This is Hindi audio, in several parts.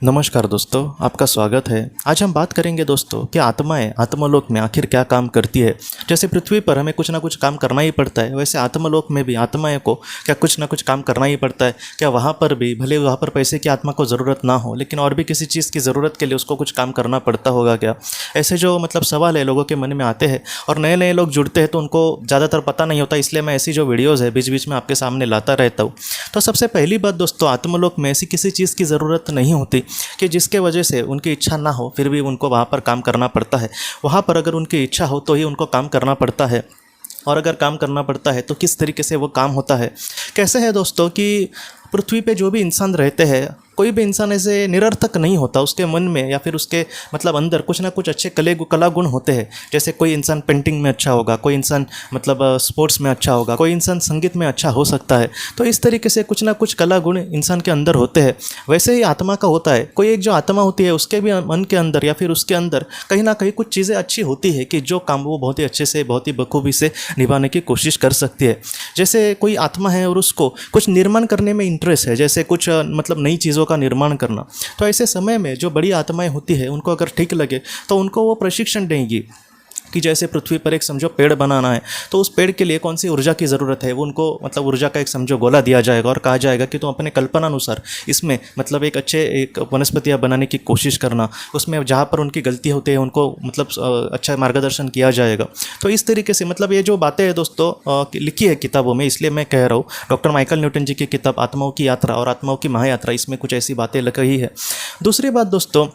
नमस्कार दोस्तों, आपका स्वागत है। आज हम बात करेंगे दोस्तों कि आत्माएं आत्मलोक में आखिर क्या काम करती है। जैसे पृथ्वी पर हमें कुछ ना कुछ काम करना ही पड़ता है, वैसे आत्मलोक में भी आत्माएं को क्या कुछ ना कुछ काम करना ही पड़ता है। क्या वहाँ पर भी भले वहाँ पर पैसे की आत्मा को ज़रूरत ना हो, लेकिन और भी किसी चीज़ की ज़रूरत के लिए उसको कुछ काम करना पड़ता होगा क्या? ऐसे जो सवाल है लोगों के मन में आते हैं और नए नए लोग जुड़ते हैं तो उनको ज़्यादातर पता नहीं होता, इसलिए मैं ऐसी जो वीडियोज़ है बीच बीच में आपके सामने लाता रहता हूँ। तो सबसे पहली बात दोस्तों, आत्मलोक में ऐसी किसी चीज़ की ज़रूरत नहीं होती कि जिसके वजह से उनकी इच्छा ना हो फिर भी उनको वहाँ पर काम करना पड़ता है। वहाँ पर अगर उनकी इच्छा हो तो ही उनको काम करना पड़ता है, और अगर काम करना पड़ता है तो किस तरीके से वो काम होता है। कैसे है दोस्तों कि पृथ्वी पे जो भी इंसान रहते हैं, कोई भी इंसान ऐसे निरर्थक नहीं होता। उसके मन में या फिर उसके अंदर कुछ ना कुछ अच्छे कला गुण होते हैं। जैसे कोई इंसान पेंटिंग में अच्छा होगा, कोई इंसान स्पोर्ट्स में अच्छा होगा, कोई इंसान संगीत में अच्छा हो सकता है। तो इस तरीके से कुछ ना कुछ कला गुण इंसान के अंदर होते हैं। वैसे ही आत्मा का होता है। कोई एक जो आत्मा होती है उसके भी मन के अंदर या फिर उसके अंदर कहीं ना कहीं कुछ चीज़ें अच्छी होती है कि जो काम वो बहुत ही अच्छे से, बहुत ही बखूबी से निभाने की कोशिश कर सकती है। जैसे कोई आत्मा है और उसको कुछ निर्माण करने में इंटरेस्ट है, जैसे कुछ नई चीज़ों का निर्माण करना। तो ऐसे समय में जो बड़ी आत्माएं होती है उनको अगर ठीक लगे तो उनको वो प्रशिक्षण देंगी कि जैसे पृथ्वी पर एक समझो पेड़ बनाना है, तो उस पेड़ के लिए कौन सी ऊर्जा की ज़रूरत है वो उनको ऊर्जा का एक समझो गोला दिया जाएगा और कहा जाएगा कि तुम अपने कल्पना अनुसार इसमें एक वनस्पतियाँ बनाने की कोशिश करना। उसमें जहाँ पर उनकी गलती होती है उनको अच्छा मार्गदर्शन किया जाएगा। तो इस तरीके से ये जो बातें हैं दोस्तों लिखी है किताबों में, इसलिए मैं कह रहा हूँ। डॉक्टर माइकल न्यूटन जी की किताब आत्माओं की यात्रा और आत्माओं की महायात्रा, इसमें कुछ ऐसी बातें लिखी है। दूसरी बात दोस्तों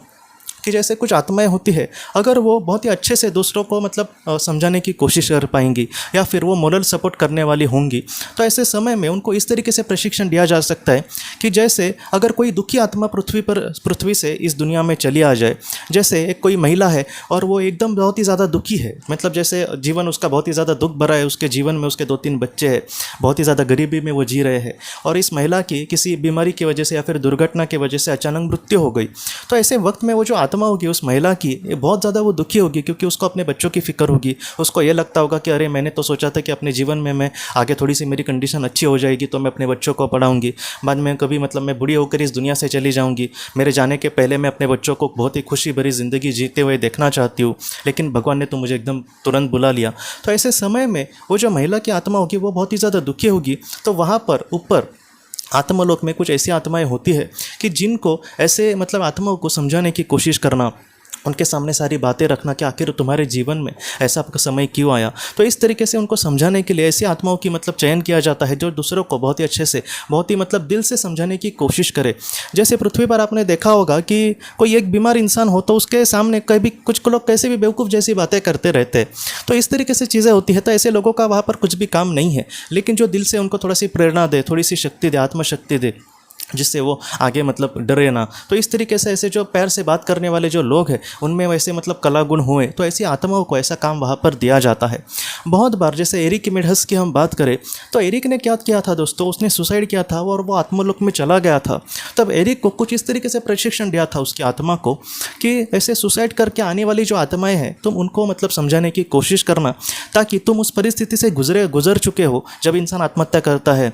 कि जैसे कुछ आत्माएं होती है, अगर वो बहुत ही अच्छे से दूसरों को समझाने की कोशिश कर पाएंगी या फिर वो मोरल सपोर्ट करने वाली होंगी, तो ऐसे समय में उनको इस तरीके से प्रशिक्षण दिया जा सकता है कि जैसे अगर कोई दुखी आत्मा पृथ्वी से इस दुनिया में चली आ जाए। जैसे एक कोई महिला है और वो एकदम बहुत ही ज़्यादा दुखी है, जैसे जीवन उसका बहुत ही ज़्यादा दुख भरा है, उसके जीवन में उसके 2-3 बच्चे हैं, बहुत ही ज़्यादा गरीबी में वो जी रहे हैं, और इस महिला की किसी बीमारी की वजह से या फिर दुर्घटना की वजह से अचानक मृत्यु हो गई। तो ऐसे वक्त में वो जो आत्मा होगी उस महिला की, बहुत ज़्यादा वो दुखी होगी, क्योंकि उसको अपने बच्चों की फिक्र होगी। उसको ये लगता होगा कि अरे मैंने तो सोचा था कि अपने जीवन में मैं आगे थोड़ी सी मेरी कंडीशन अच्छी हो जाएगी तो मैं अपने बच्चों को पढ़ाऊंगी, बाद में कभी मैं बूढ़ी होकर इस दुनिया से चली जाऊंगी। मेरे जाने के पहले मैं अपने बच्चों को बहुत ही खुशी भरी ज़िंदगी जीते हुए देखना चाहती हूँ, लेकिन भगवान ने तो मुझे एकदम तुरंत बुला लिया। तो ऐसे समय में वो जो महिला की आत्मा होगी वो बहुत ही ज़्यादा दुखी होगी। तो वहाँ पर ऊपर आत्मलोक में कुछ ऐसी आत्माएं होती है कि जिनको ऐसे आत्माओं को समझाने की कोशिश करना, उनके सामने सारी बातें रखना कि आखिर तुम्हारे जीवन में ऐसा आपका समय क्यों आया। तो इस तरीके से उनको समझाने के लिए ऐसी आत्माओं की चयन किया जाता है जो दूसरों को बहुत ही अच्छे से, बहुत ही दिल से समझाने की कोशिश करे। जैसे पृथ्वी पर आपने देखा होगा कि कोई एक बीमार इंसान हो तो उसके सामने कभी कुछ लोग कैसे भी बेवकूफ़ जैसी बातें करते रहते हैं। तो इस तरीके से चीज़ें होती है। तो ऐसे लोगों का वहाँ पर कुछ भी काम नहीं है, लेकिन जो दिल से उनको थोड़ा सी प्रेरणा दे, थोड़ी सी शक्ति दे, आत्मशक्ति दे, जिससे वो आगे डरे ना। तो इस तरीके से ऐसे जो पैर से बात करने वाले जो लोग हैं उनमें वैसे कला गुण हुए, तो ऐसी आत्माओं को ऐसा काम वहाँ पर दिया जाता है। बहुत बार जैसे एरिक मेडहस की हम बात करें तो एरिक ने क्या किया था दोस्तों, उसने सुसाइड किया था और वो आत्मलोक में चला गया था। तब एरिक को कुछ इस तरीके से प्रशिक्षण दिया था उसकी आत्मा को कि ऐसे सुसाइड करके आने वाली जो आत्माएँ हैं तुम उनको समझाने की कोशिश करना, ताकि तुम उस परिस्थिति से गुजर चुके हो। जब इंसान आत्महत्या करता है,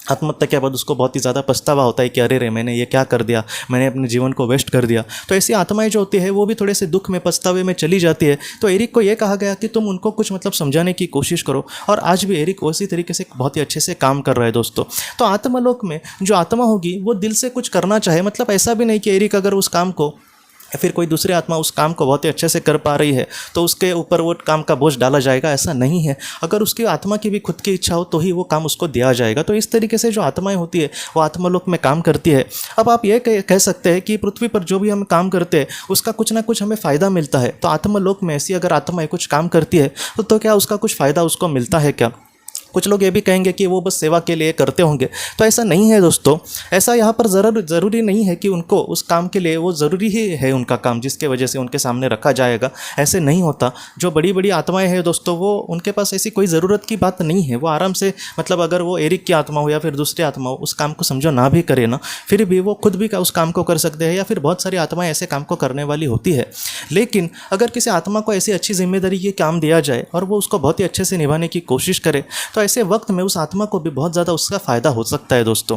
आत्महत्या के बाद उसको बहुत ही ज़्यादा पछतावा होता है कि अरे रे मैंने ये क्या कर दिया, मैंने अपने जीवन को वेस्ट कर दिया। तो ऐसी आत्माएं जो होती है वो भी थोड़े से दुख में, पछतावे में चली जाती है। तो एरिक को ये कहा गया कि तुम उनको कुछ समझाने की कोशिश करो, और आज भी एरिक उसी तरीके से बहुत ही अच्छे से काम कर रहा है दोस्तों। तो आत्मलोक में जो आत्मा होगी वो दिल से कुछ करना चाहे, ऐसा भी नहीं कि एरिक अगर उस काम को या फिर कोई दूसरी आत्मा उस काम को बहुत ही अच्छे से कर पा रही है तो उसके ऊपर वो काम का बोझ डाला जाएगा, ऐसा नहीं है। अगर उसकी आत्मा की भी खुद की इच्छा हो तो ही वो काम उसको दिया जाएगा। तो इस तरीके से जो आत्माएं होती है वो आत्मलोक में काम करती है। अब आप ये कह सकते हैं कि पृथ्वी पर जो भी हम काम करते हैं उसका कुछ ना कुछ हमें फ़ायदा मिलता है। तो आत्मलोक में ऐसी अगर आत्माएं कुछ काम करती है तो क्या उसका कुछ फ़ायदा उसको मिलता है क्या? कुछ लोग ये भी कहेंगे कि वो बस सेवा के लिए करते होंगे, तो ऐसा नहीं है दोस्तों। ऐसा यहाँ पर ज़रूरी नहीं है कि उनको उस काम के लिए वो ज़रूरी ही है उनका काम जिसके वजह से उनके सामने रखा जाएगा, ऐसे नहीं होता। जो बड़ी बड़ी आत्माएं हैं दोस्तों वो उनके पास ऐसी कोई ज़रूरत की बात नहीं है। वो आराम से अगर वो एरिक की आत्मा हो या फिर दूसरी आत्मा हो, उस काम को समझो ना भी करे ना, फिर भी वो खुद भी उस काम को कर सकते हैं, या फिर बहुत सारी आत्माएं ऐसे काम को करने वाली होती है। लेकिन अगर किसी आत्मा को ऐसी अच्छी जिम्मेदारी ये काम दिया जाए और वो उसको बहुत ही अच्छे से निभाने की कोशिश करे, तो ऐसे वक्त में उस आत्मा को भी बहुत ज़्यादा उसका फ़ायदा हो सकता है दोस्तों।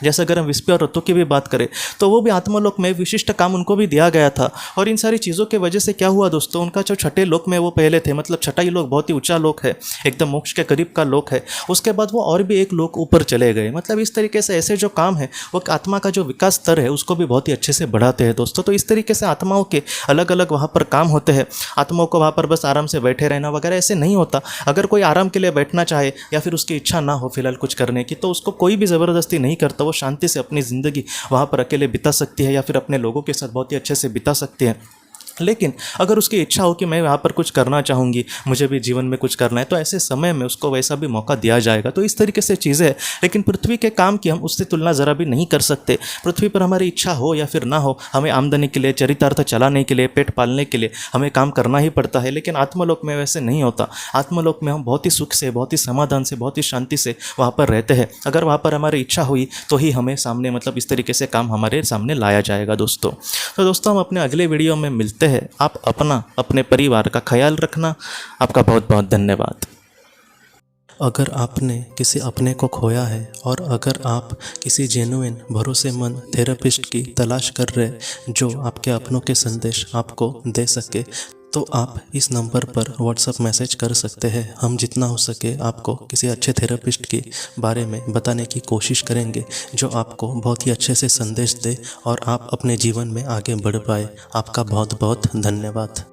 जैसे अगर हम विस्पी और रत्तू की भी बात करें तो वो भी आत्मलोक में विशिष्ट काम उनको भी दिया गया था। और इन सारी चीज़ों की वजह से क्या हुआ दोस्तों, उनका जो छठे लोक में वो पहले थे, मतलब छठा ही लोक बहुत ही ऊंचा लोक है, एकदम मोक्ष के करीब का लोक है। उसके बाद वो और भी एक लोक ऊपर चले गए। मतलब इस तरीके से ऐसे जो काम है वो आत्मा का जो विकास स्तर है उसको भी बहुत ही अच्छे से बढ़ाते हैं दोस्तों। तो इस तरीके से आत्माओं के अलग अलग वहाँ पर काम होते हैं। आत्माओं को वहाँ पर बस आराम से बैठे रहना वगैरह ऐसे नहीं होता। अगर कोई आराम के लिए बैठना चाहे या फिर उसकी इच्छा ना हो फिलहाल कुछ करने की, तो उसको कोई भी ज़बरदस्ती नहीं करता। वो शांति से अपनी ज़िंदगी वहाँ पर अकेले बिता सकती है या फिर अपने लोगों के साथ बहुत ही अच्छे से बिता सकती है। लेकिन अगर उसकी इच्छा हो कि मैं यहाँ पर कुछ करना चाहूँगी, मुझे भी जीवन में कुछ करना है, तो ऐसे समय में उसको वैसा भी मौका दिया जाएगा। तो इस तरीके से चीज़ें हैं। लेकिन पृथ्वी के काम की हम उससे तुलना ज़रा भी नहीं कर सकते। पृथ्वी पर हमारी इच्छा हो या फिर ना हो, हमें आमदनी के लिए, चरितार्थ चलाने के लिए, पेट पालने के लिए हमें काम करना ही पड़ता है। लेकिन आत्मलोक में वैसे नहीं होता। आत्मलोक में हम बहुत ही सुख से, बहुत ही समाधान से, बहुत ही शांति से वहाँ पर रहते हैं। अगर वहाँ पर हमारी इच्छा हुई तो ही हमें सामने, मतलब इस तरीके से काम हमारे सामने लाया जाएगा दोस्तों। तो दोस्तों हम अपने अगले वीडियो में मिलते हैं। आप अपने परिवार का ख्याल रखना। आपका बहुत बहुत धन्यवाद। अगर आपने किसी अपने को खोया है और अगर आप किसी जेन्युइन भरोसेमंद थेरेपिस्ट की तलाश कर रहे जो आपके अपनों के संदेश आपको दे सके, तो आप इस नंबर पर व्हाट्सएप मैसेज कर सकते हैं। हम जितना हो सके आपको किसी अच्छे थेरेपिस्ट के बारे में बताने की कोशिश करेंगे जो आपको बहुत ही अच्छे से संदेश दे और आप अपने जीवन में आगे बढ़ पाए। आपका बहुत बहुत धन्यवाद।